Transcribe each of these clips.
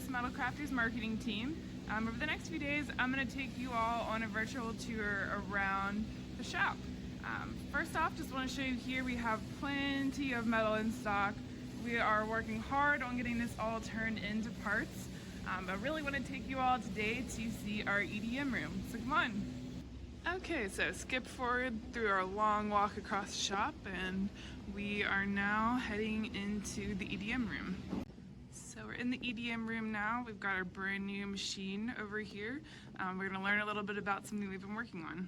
Metal Crafters marketing team. Over the next few days, I'm going to take you all on a virtual tour around the shop. First off, just want to show you here we have plenty of metal in stock. We are working hard on getting this all turned into parts. I really want to take you all today to see our EDM room, so come on. Okay, so skip forward through our long walk across the shop and we are now heading into the EDM room. So we're in the EDM room now. We've got our brand new machine over here. We're going to learn a little bit about something we've been working on.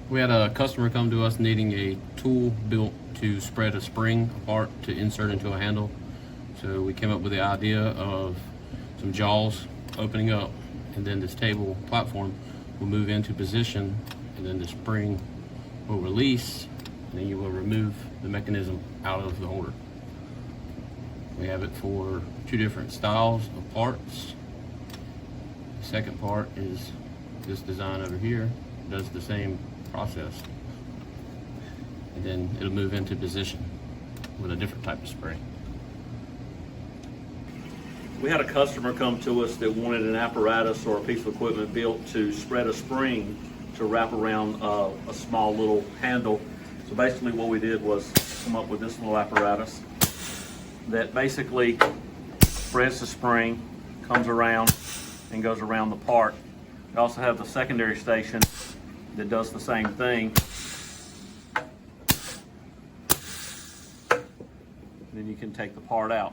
We had a customer come to us needing a tool built to spread a spring apart to insert into a handle. So we came up with the idea of some jaws opening up, and then this table platform will move into position, and then the spring will release, and then you will remove the mechanism out of the holder. We have it for two different styles of parts. The second part is this design over here. It does the same process, and then it'll move into position with a different type of spring. We had a customer come to us that wanted an apparatus or a piece of equipment built to spread a spring to wrap around a small little handle. So basically what we did was come up with this little apparatus that basically spreads the spring, comes around and goes around the part. We also have the secondary station that does the same thing. Then you can take the part out.